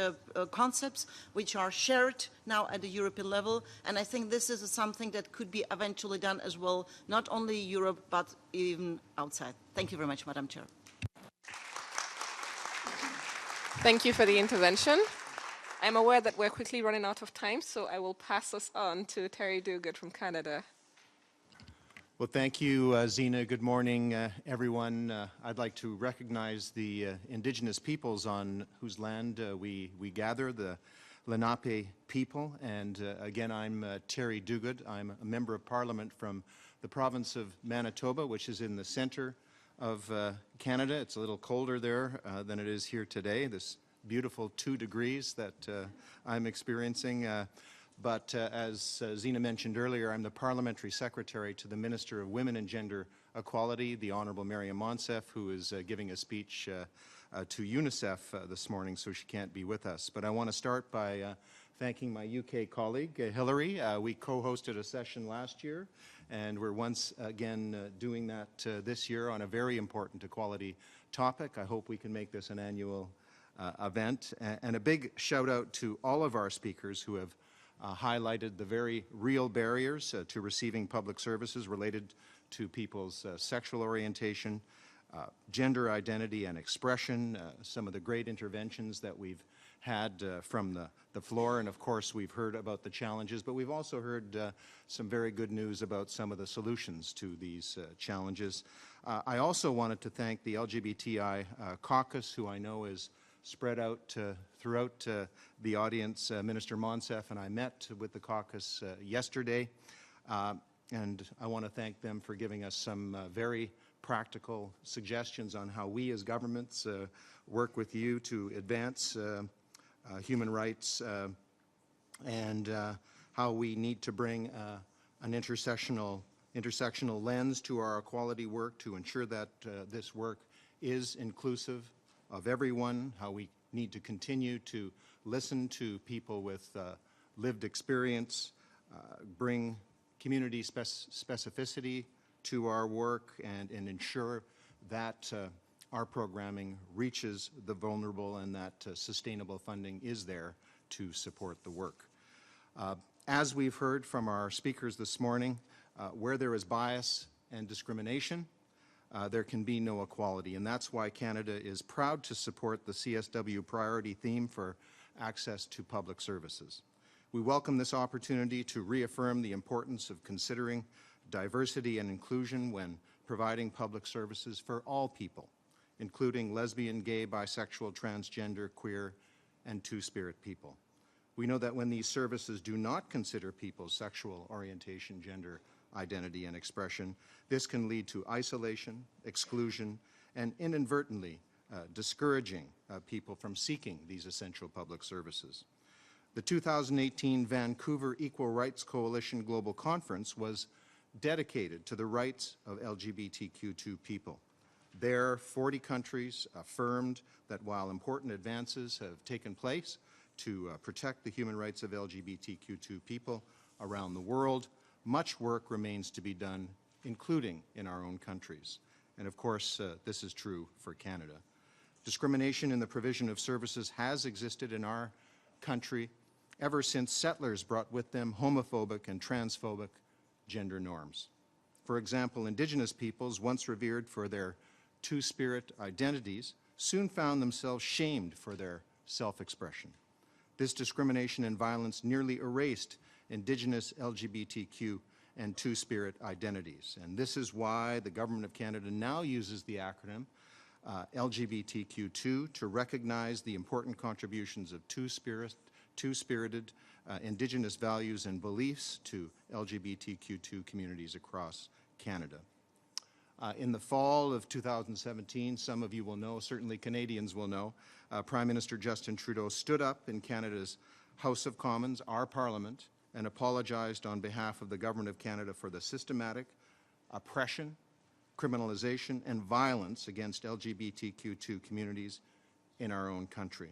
concepts which are shared now at the European level. And I think this is something that could be eventually done as well, not only Europe, but even outside. Thank you very much, Madam Chair. Thank you for the intervention. I'm aware that we're quickly running out of time, so I will pass us on to Terry Duguid from Canada. Well, thank you, Zina. Good morning, everyone. I'd like to recognize the indigenous peoples on whose land we gather, the Lenape people. And again, I'm Terry Duguid. I'm a member of Parliament from the province of Manitoba, which is in the center of Canada. It's a little colder there than it is here today, this beautiful 2 degrees that I'm experiencing. But as Zina mentioned earlier, I'm the Parliamentary Secretary to the Minister of Women and Gender Equality, the Honourable Mariam Monsef, who is giving a speech to UNICEF this morning, so she can't be with us. But I want to start by thanking my UK colleague, Hilary. We co-hosted a session last year, and we're once again doing that this year on a very important equality topic. I hope we can make this an annual event. And a big shout out to all of our speakers who have highlighted the very real barriers to receiving public services related to people's sexual orientation, gender identity and expression, some of the great interventions that we've had from the floor. And of course, we've heard about the challenges, but we've also heard some very good news about some of the solutions to these challenges. I also wanted to thank the LGBTI caucus, who I know is spread out throughout the audience. Minister Monsef and I met with the caucus yesterday, and I want to thank them for giving us some very practical suggestions on how we as governments work with you to advance human rights and how we need to bring an intersectional lens to our equality work to ensure that this work is inclusive of everyone, how we need to continue to listen to people with lived experience, bring community specificity to our work, and ensure that our programming reaches the vulnerable and that sustainable funding is there to support the work. As we've heard from our speakers this morning, where there is bias and discrimination, there can be no equality, and that's why Canada is proud to support the CSW priority theme for access to public services. We welcome this opportunity to reaffirm the importance of considering diversity and inclusion when providing public services for all people, including lesbian, gay, bisexual, transgender, queer, and two-spirit people. We know that when these services do not consider people's sexual orientation, gender identity, and expression, this can lead to isolation, exclusion, and inadvertently discouraging people from seeking these essential public services. The 2018 Vancouver Equal Rights Coalition Global Conference was dedicated to the rights of LGBTQ2 people. There, 40 countries affirmed that while important advances have taken place to protect the human rights of LGBTQ2 people around the world, much work remains to be done, including in our own countries. And of course, this is true for Canada. Discrimination in the provision of services has existed in our country ever since settlers brought with them homophobic and transphobic gender norms. For example, Indigenous peoples, once revered for their two-spirit identities, soon found themselves shamed for their self-expression. This discrimination and violence nearly erased Indigenous LGBTQ and two-spirit identities. And this is why the Government of Canada now uses the acronym LGBTQ2 to recognize the important contributions of two-spirited Indigenous values and beliefs to LGBTQ2 communities across Canada. In the fall of 2017, some of you will know, certainly Canadians will know, Prime Minister Justin Trudeau stood up in Canada's House of Commons, our Parliament, and apologized on behalf of the Government of Canada for the systematic, oppression, criminalization, and violence against LGBTQ2 communities in our own country.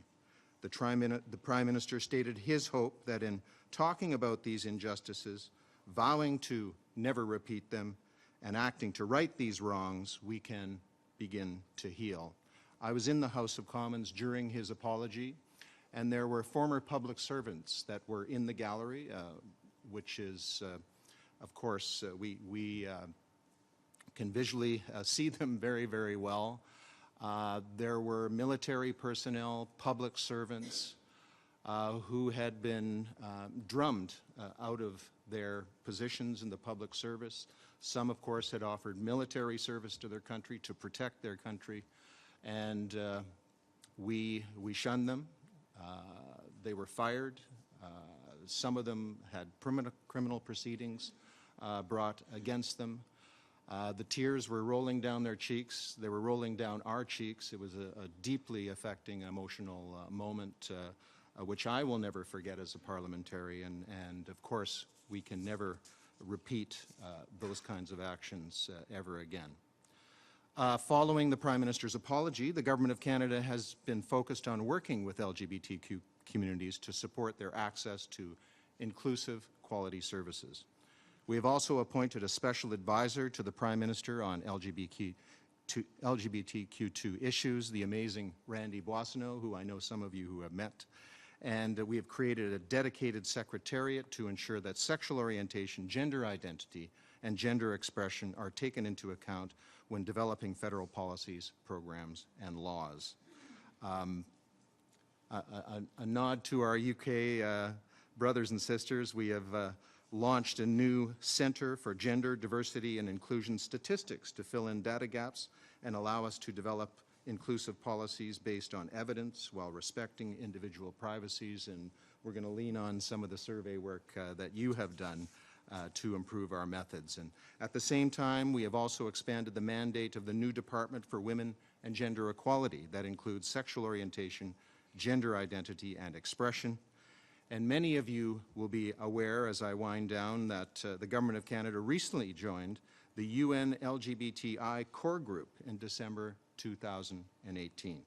The Prime Minister stated his hope that in talking about these injustices, vowing to never repeat them, and acting to right these wrongs, we can begin to heal. I was in the House of Commons during his apology, and there were former public servants that were in the gallery, which is, of course, we can visually see them very, very well. There were military personnel, public servants who had been drummed out of their positions in the public service. Some, of course, had offered military service to their country to protect their country, and we shunned them. They were fired. Some of them had criminal proceedings brought against them. The tears were rolling down their cheeks. They were rolling down our cheeks. It was a deeply affecting, emotional moment, which I will never forget as a parliamentarian. And of course, we can never repeat those kinds of actions ever again. Following the Prime Minister's apology, the Government of Canada has been focused on working with LGBTQ communities to support their access to inclusive, quality services. We have also appointed a special advisor to the Prime Minister on LGBTQ2 issues, the amazing Randy Boissonneau, who I know some of you who have met. And we have created a dedicated secretariat to ensure that sexual orientation, gender identity, and gender expression are taken into account when developing federal policies, programs, and laws. A nod to our UK brothers and sisters, we have launched a new Center for Gender, Diversity, and Inclusion Statistics to fill in data gaps and allow us to develop inclusive policies based on evidence while respecting individual privacies. And we're going to lean on some of the survey work that you have done to improve our methods. And at the same time, we have also expanded the mandate of the new Department for Women and Gender Equality that includes sexual orientation, gender identity, and expression. And many of you will be aware, as I wind down, that the Government of Canada recently joined the UN LGBTI Core Group in December 2018.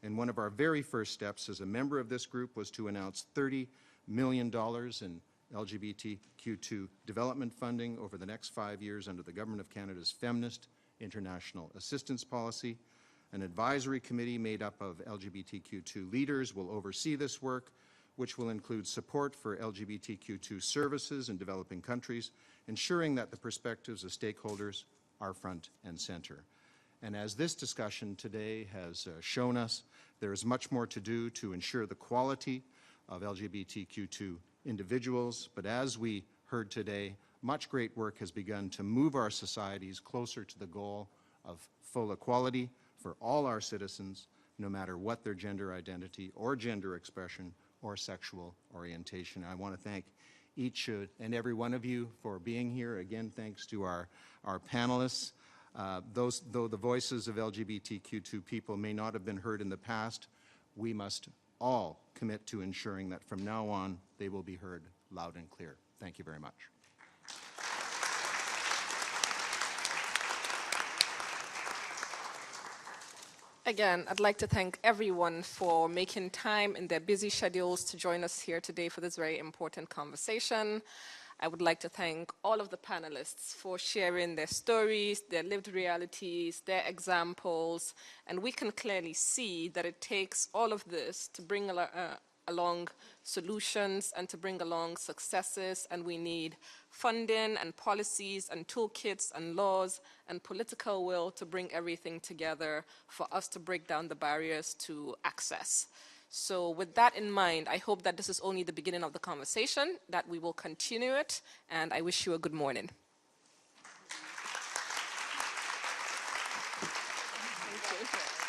And one of our very first steps as a member of this group was to announce $30 million in LGBTQ2 development funding over the next 5 years under the Government of Canada's Feminist International Assistance Policy. An advisory committee made up of LGBTQ2 leaders will oversee this work, which will include support for LGBTQ2 services in developing countries, ensuring that the perspectives of stakeholders are front and center. And as this discussion today has shown us, there is much more to do to ensure the quality of LGBTQ2 individuals, but as we heard today, much great work has begun to move our societies closer to the goal of full equality for all our citizens, no matter what their gender identity or gender expression or sexual orientation. I want to thank each and every one of you for being here. Again, thanks to our panelists. Though the voices of LGBTQ2 people may not have been heard in the past, we must all commit to ensuring that from now on they will be heard loud and clear. Thank you very much. Again, I'd like to thank everyone for making time in their busy schedules to join us here today for this very important conversation. I would like to thank all of the panelists for sharing their stories, their lived realities, their examples, and we can clearly see that it takes all of this to bring along solutions and to bring along successes, and we need funding and policies and toolkits and laws and political will to bring everything together for us to break down the barriers to access. So with that in mind, I hope that this is only the beginning of the conversation, that we will continue it, and I wish you a good morning. Thank you.